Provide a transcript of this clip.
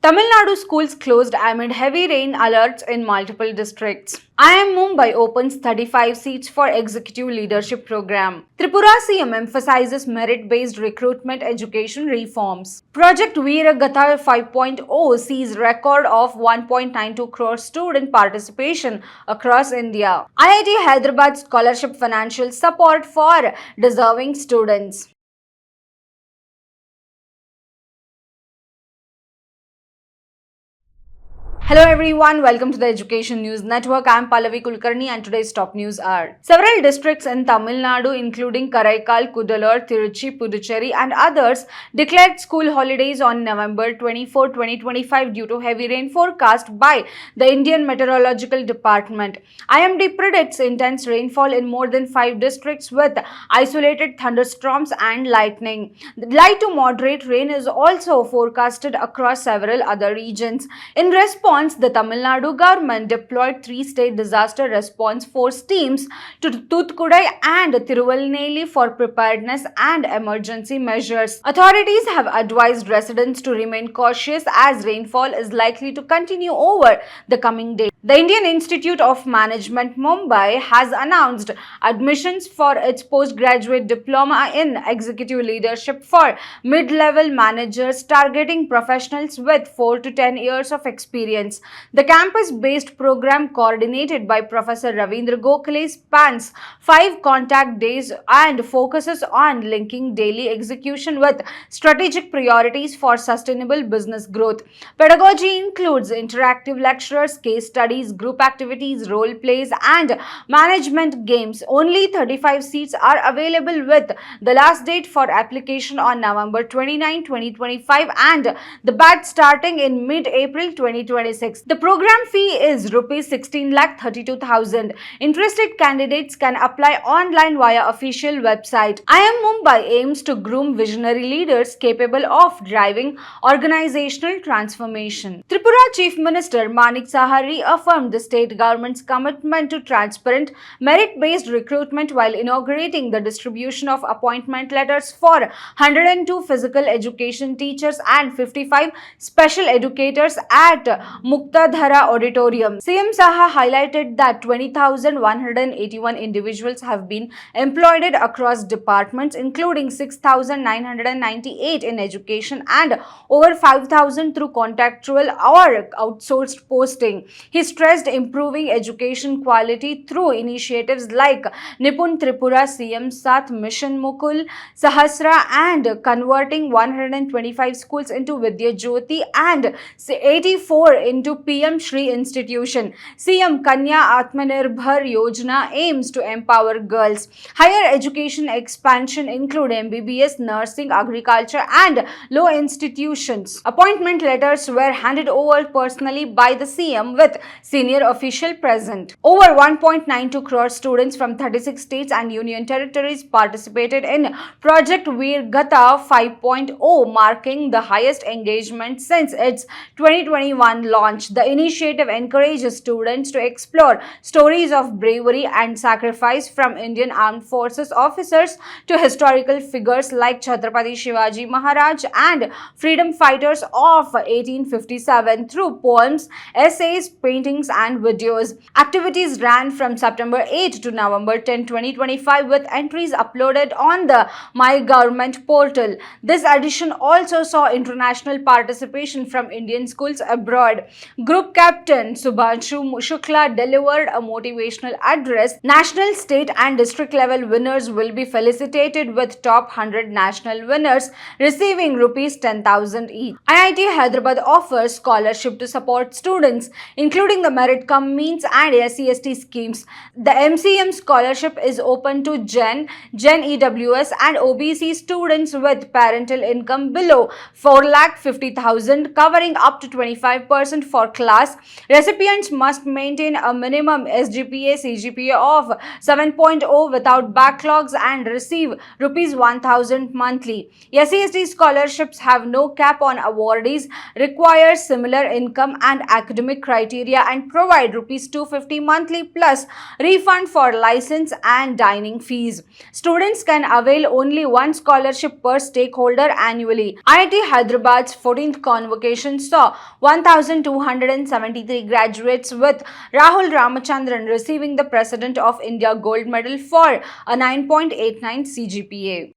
Tamil Nadu schools closed amid heavy rain alerts in multiple districts. IIM Mumbai opens 35 seats for Executive Leadership Program. Tripura CM emphasizes merit-based recruitment education reforms. Project Veeragatha 5.0 sees record of 1.92 crore student participation across India. IIT Hyderabad scholarship financial support for deserving students. Hello everyone, welcome to the Education News Network. I am Pallavi Kulkarni and today's top news are several districts in Tamil Nadu including Karaikal, Kudalur, Tiruchi, Puducherry and others declared school holidays on November 24, 2025 due to heavy rain forecast by the Indian Meteorological Department. IMD predicts intense rainfall in more than 5 districts with isolated thunderstorms and lightning. Light to moderate rain is also forecasted across several other regions. In response, the Tamil Nadu government deployed 3 state disaster response force teams to Thoothukudi and Tiruvannelveli for preparedness and emergency measures. Authorities have advised residents to remain cautious as rainfall is likely to continue over the coming days. The Indian Institute of Management Mumbai has announced admissions for its postgraduate diploma in executive leadership for mid-level managers targeting professionals with 4 to 10 years of experience. The campus-based program coordinated by Professor Ravindra Gokhale spans 5 contact days and focuses on linking daily execution with strategic priorities for sustainable business growth. Pedagogy includes interactive lectures, case studies, group activities, role plays and management games. Only 35 seats are available with the last date for application on November 29, 2025 and the batch starting in mid-April 2026. The program fee is rupees 16,32,000. Interested candidates can apply online via official website. IIM Mumbai aims to groom visionary leaders capable of driving organizational transformation. Tripura Chief Minister Manik Saha reaffirmed the state government's commitment to transparent, merit-based recruitment while inaugurating the distribution of appointment letters for 102 physical education teachers and 55 special educators at Muktadhara Auditorium. CM Saha highlighted that 20,181 individuals have been employed across departments, including 6,998 in education and over 5,000 through contractual or outsourced posting. He stressed improving education quality through initiatives like Nipun Tripura CM Sat Mission Mukul Sahasra and converting 125 schools into Vidya Jyoti and 84 into PM Shri institution. CM Kanya Atmanirbhar Yojana aims to empower girls. Higher education expansion include MBBS, nursing, agriculture and law institutions. Appointment letters were handed over personally by the CM with senior official present. Over 1.92 crore students from 36 states and union territories participated in Project Veeragatha 5.0, marking the highest engagement since its 2021 launch. The initiative encourages students to explore stories of bravery and sacrifice from Indian Armed Forces officers to historical figures like Chhatrapati Shivaji Maharaj and freedom fighters of 1857 through poems, essays, paintings and videos. Activities ran from September 8 to November 10, 2025 with entries uploaded on the My Government portal. This edition also saw international participation from Indian schools abroad. Group Captain Subhanshu Shukla delivered a motivational address. National, state and district level winners will be felicitated with top 100 national winners receiving rupees 10,000 each. IIT Hyderabad offers scholarship to support students including the merit cum means and SC/ST schemes. The MCM scholarship is open to Gen EWS and OBC students with parental income below 4,50,000 covering up to 25% for class. Recipients must maintain a minimum SGPA CGPA of 7.0 without backlogs and receive rupees 1,000 monthly. SC/ST scholarships have no cap on awardees, require similar income and academic criteria and provide rupees 250 monthly plus refund for license and dining fees. Students can avail only one scholarship per stakeholder annually. IIT Hyderabad's 14th convocation saw 1,273 graduates, with Rahul Ramachandran receiving the President of India Gold Medal for a 9.89 CGPA.